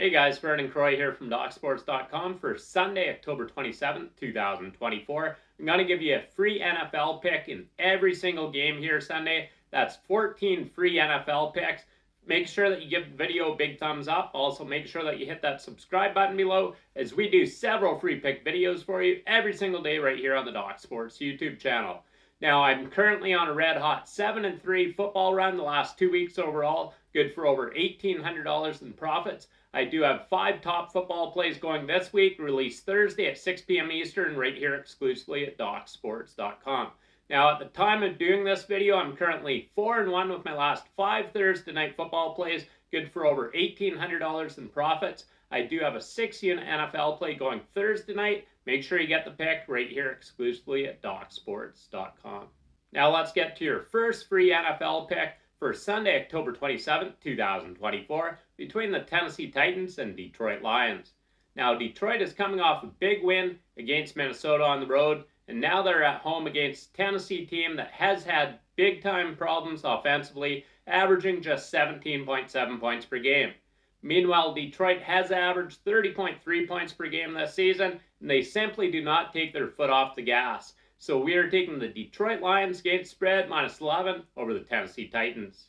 Hey guys, Vernon Croy here from DocSports.com for Sunday, October 27th, 2024. I'm going to give you a free NFL pick in every single game here Sunday. That's 14 free NFL picks. Make sure that you give the video a big thumbs up. Also, make sure that you hit that subscribe button below as we do several free pick videos for you every single day right here on the Doc Sports YouTube channel. Now, I'm currently on a red-hot 7-3 football run the last 2 weeks overall, good for over $1,800 in profits. I do have 5 top football plays going this week, released Thursday at 6 p.m. Eastern, right here exclusively at DocSports.com. Now, at the time of doing this video, I'm currently 4-1 with my last 5 Thursday night football plays, good for over $1,800 in profits. I do have a 6-unit NFL play going Thursday night. Make sure you get the pick right here exclusively at DocSports.com. Now let's get to your first free NFL pick for Sunday, October 27th, 2024, between the Tennessee Titans and Detroit Lions. Now, Detroit is coming off a big win against Minnesota on the road, and now they're at home against a Tennessee team that has had big-time problems offensively, averaging just 17.7 points per game. Meanwhile, Detroit has averaged 30.3 points per game this season, and they simply do not take their foot off the gas. So we are taking the Detroit Lions against spread -11 over the Tennessee Titans.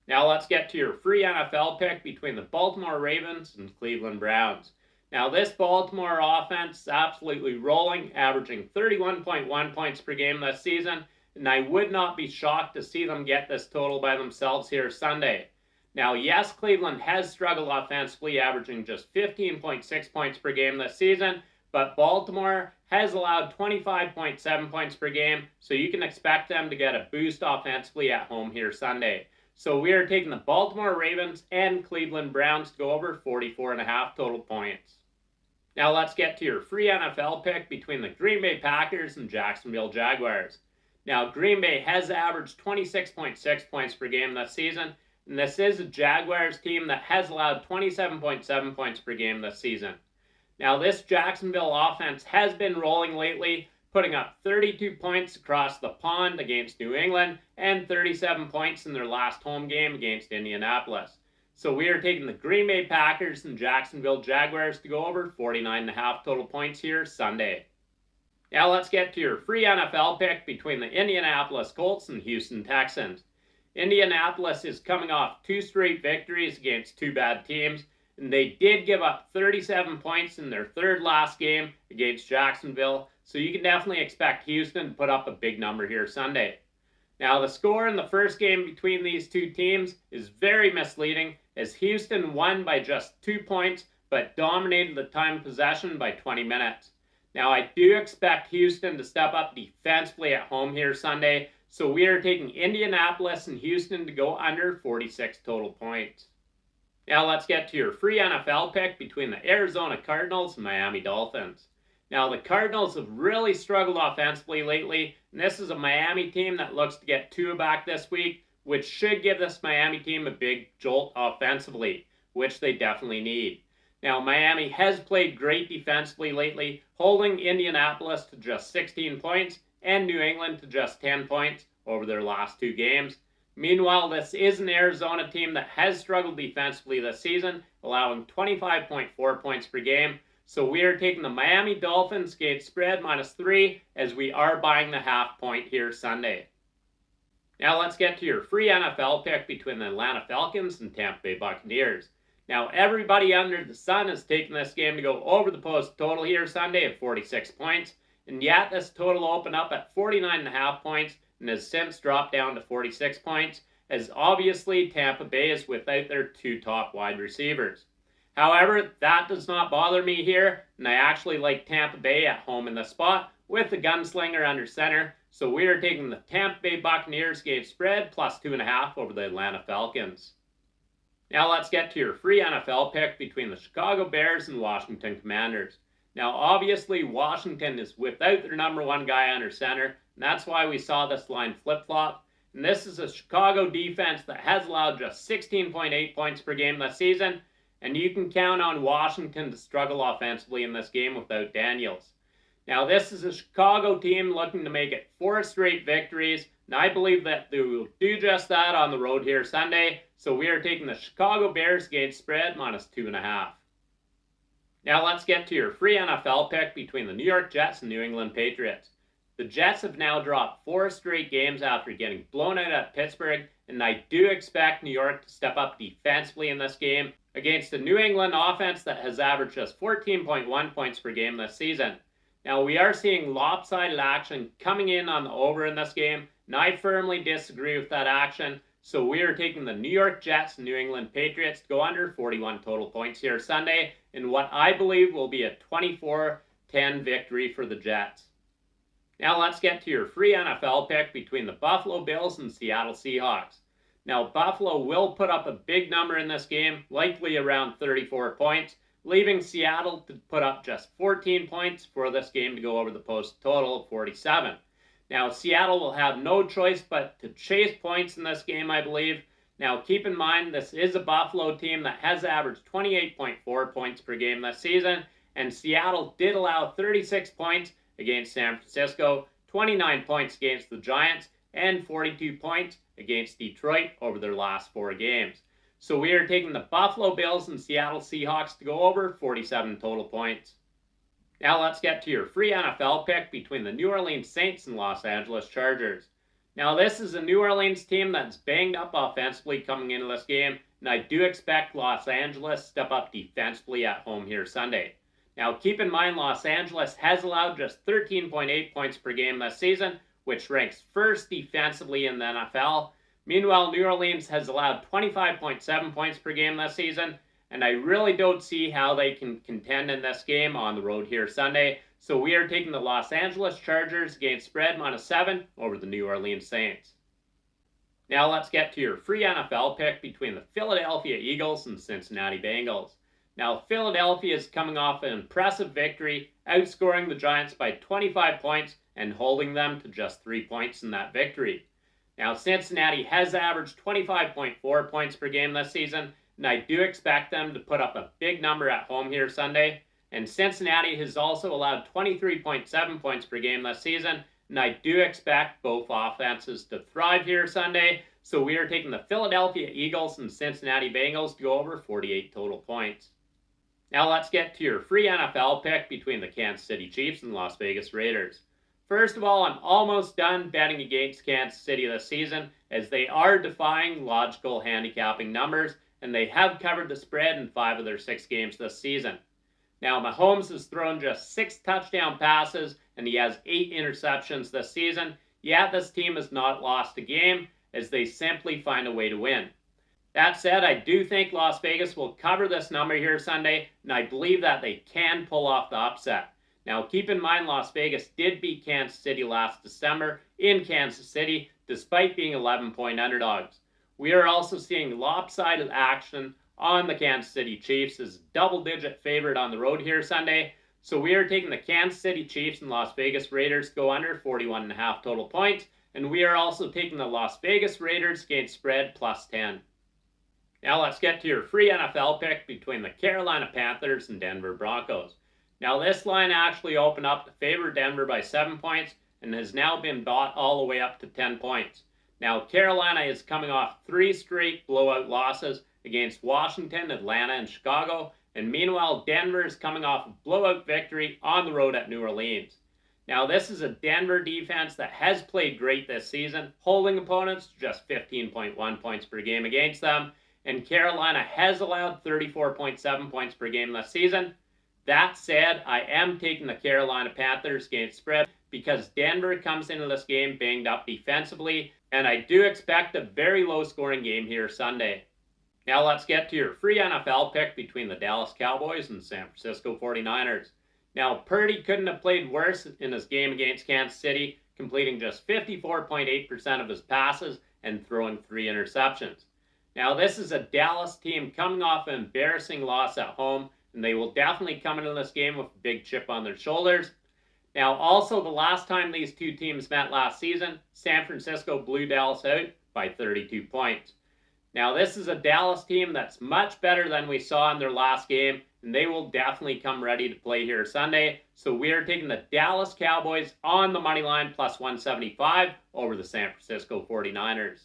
Now let's get to your free NFL pick between the Baltimore Ravens and Cleveland Browns. Now this Baltimore offense is absolutely rolling, averaging 31.1 points per game this season, and I would not be shocked to see them get this total by themselves here Sunday. Now, yes, Cleveland has struggled offensively, averaging just 15.6 points per game this season, but Baltimore has allowed 25.7 points per game, so you can expect them to get a boost offensively at home here Sunday. So we are taking the Baltimore Ravens and Cleveland Browns to go over 44.5 total points. Now let's get to your free NFL pick between the Green Bay Packers and Jacksonville Jaguars. Now, Green Bay has averaged 26.6 points per game this season, and this is a Jaguars team that has allowed 27.7 points per game this season. Now, this Jacksonville offense has been rolling lately, putting up 32 points across the pond against New England and 37 points in their last home game against Indianapolis. So we are taking the Green Bay Packers and Jacksonville Jaguars to go over 49.5 total points here Sunday. Now let's get to your free NFL pick between the Indianapolis Colts and Houston Texans. Indianapolis is coming off 2 straight victories against 2 bad teams, and they did give up 37 points in their third last game against Jacksonville, so you can definitely expect Houston to put up a big number here Sunday. Now, the score in the first game between these 2 teams is very misleading, as Houston won by just 2 points, but dominated the time possession by 20 minutes. Now, I do expect Houston to step up defensively at home here Sunday, so we are taking Indianapolis and Houston to go under 46 total points. Now let's get to your free NFL pick between the Arizona Cardinals and Miami Dolphins. Now the Cardinals have really struggled offensively lately, and this is a Miami team that looks to get Tua back this week, which should give this Miami team a big jolt offensively, which they definitely need. Now, Miami has played great defensively lately, holding Indianapolis to just 16 points and New England to just 10 points over their last 2 games. Meanwhile, this is an Arizona team that has struggled defensively this season, allowing 25.4 points per game. So we are taking the Miami Dolphins against spread -3 as we are buying the half point here Sunday. Now let's get to your free NFL pick between the Atlanta Falcons and Tampa Bay Buccaneers. Now, everybody under the sun is taking this game to go over the post total here Sunday at 46 points, and yet this total opened up at 49.5 points and has since dropped down to 46 points, as obviously Tampa Bay is without their 2 top wide receivers. However, that does not bother me here, and I actually like Tampa Bay at home in the spot with the gunslinger under center, so we are taking the Tampa Bay Buccaneers against spread +2.5 over the Atlanta Falcons. Now let's get to your free NFL pick between the Chicago Bears and Washington Commanders. Now obviously Washington is without their number 1 guy under center, and that's why we saw this line flip-flop. And this is a Chicago defense that has allowed just 16.8 points per game this season, and you can count on Washington to struggle offensively in this game without Daniels. Now, this is a Chicago team looking to make it 4 straight victories, and I believe that they will do just that on the road here Sunday. So we are taking the Chicago Bears against spread -2.5. Now let's get to your free NFL pick between the New York Jets and New England Patriots. The Jets have now dropped 4 straight games after getting blown out at Pittsburgh, and I do expect New York to step up defensively in this game against a New England offense that has averaged just 14.1 points per game this season. Now, we are seeing lopsided action coming in on the over in this game, and I firmly disagree with that action. So we are taking the New York Jets and New England Patriots to go under 41 total points here Sunday in what I believe will be a 24-10 victory for the Jets. Now let's get to your free NFL pick between the Buffalo Bills and Seattle Seahawks. Now, Buffalo will put up a big number in this game, likely around 34 points, leaving Seattle to put up just 14 points for this game to go over the post total of 47. Now, Seattle will have no choice but to chase points in this game, I believe. Now, keep in mind, this is a Buffalo team that has averaged 28.4 points per game this season, and Seattle did allow 36 points against San Francisco, 29 points against the Giants, and 42 points against Detroit over their last 4 games. So we are taking the Buffalo Bills and Seattle Seahawks to go over 47 total points. Now let's get to your free NFL pick between the New Orleans Saints and Los Angeles Chargers. Now this is a New Orleans team that's banged up offensively coming into this game, and I do expect Los Angeles to step up defensively at home here Sunday. Now keep in mind, Los Angeles has allowed just 13.8 points per game this season, which ranks first defensively in the NFL. Meanwhile, New Orleans has allowed 25.7 points per game this season, and I really don't see how they can contend in this game on the road here Sunday. So we are taking the Los Angeles Chargers against spread -7 over the New Orleans Saints. Now let's get to your free NFL pick between the Philadelphia Eagles and Cincinnati Bengals. Now, Philadelphia is coming off an impressive victory, outscoring the Giants by 25 points and holding them to just 3 points in that victory. Now, Cincinnati has averaged 25.4 points per game this season, and I do expect them to put up a big number at home here Sunday. And Cincinnati has also allowed 23.7 points per game this season, and I do expect both offenses to thrive here Sunday. So we are taking the Philadelphia Eagles and Cincinnati Bengals to go over 48 total points. Now let's get to your free NFL pick between the Kansas City Chiefs and Las Vegas Raiders. First of all, I'm almost done betting against Kansas City this season, as they are defying logical handicapping numbers, and they have covered the spread in 5 of their 6 games this season. Now, Mahomes has thrown just 6 touchdown passes, and he has 8 interceptions this season, yet this team has not lost a game, as they simply find a way to win. That said, I do think Las Vegas will cover this number here Sunday, and I believe that they can pull off the upset. Now, keep in mind, Las Vegas did beat Kansas City last December in Kansas City, despite being 11-point underdogs. We are also seeing lopsided action on the Kansas City Chiefs as double-digit favorite on the road here Sunday. So we are taking the Kansas City Chiefs and Las Vegas Raiders to go under 41.5 total points, and we are also taking the Las Vegas Raiders against spread +10. Now let's get to your free NFL pick between the Carolina Panthers and Denver Broncos. Now, this line actually opened up to favor Denver by 7 points and has now been bought all the way up to 10 points. Now, Carolina is coming off 3 straight blowout losses against Washington, Atlanta, and Chicago, and meanwhile, Denver is coming off a blowout victory on the road at New Orleans. Now, this is a Denver defense that has played great this season, holding opponents to just 15.1 points per game against them, and Carolina has allowed 34.7 points per game this season. That said, I am taking the Carolina Panthers against spread because Denver comes into this game banged up defensively, and I do expect a very low-scoring game here Sunday. Now let's get to your free NFL pick between the Dallas Cowboys and San Francisco 49ers. Now, Purdy couldn't have played worse in his game against Kansas City, completing just 54.8% of his passes and throwing 3 interceptions. Now, this is a Dallas team coming off an embarrassing loss at home, and they will definitely come into this game with a big chip on their shoulders. Now, also, the last time these two teams met last season, San Francisco blew Dallas out by 32 points. Now, this is a Dallas team that's much better than we saw in their last game, and they will definitely come ready to play here Sunday. So we are taking the Dallas Cowboys on the money line plus 175 over the San Francisco 49ers.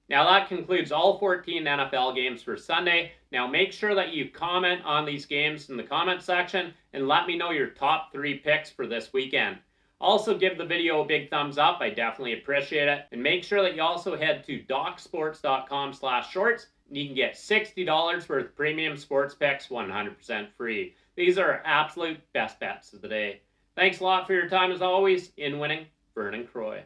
Now that concludes all 14 NFL games for Sunday. Now make sure that you comment on these games in the comment section and let me know your top 3 picks for this weekend. Also give the video a big thumbs up, I definitely appreciate it. And make sure that you also head to docsports.com/shorts and you can get $60 worth of premium sports picks 100% free. These are our absolute best bets of the day. Thanks a lot for your time as always. In winning, Vernon Croy.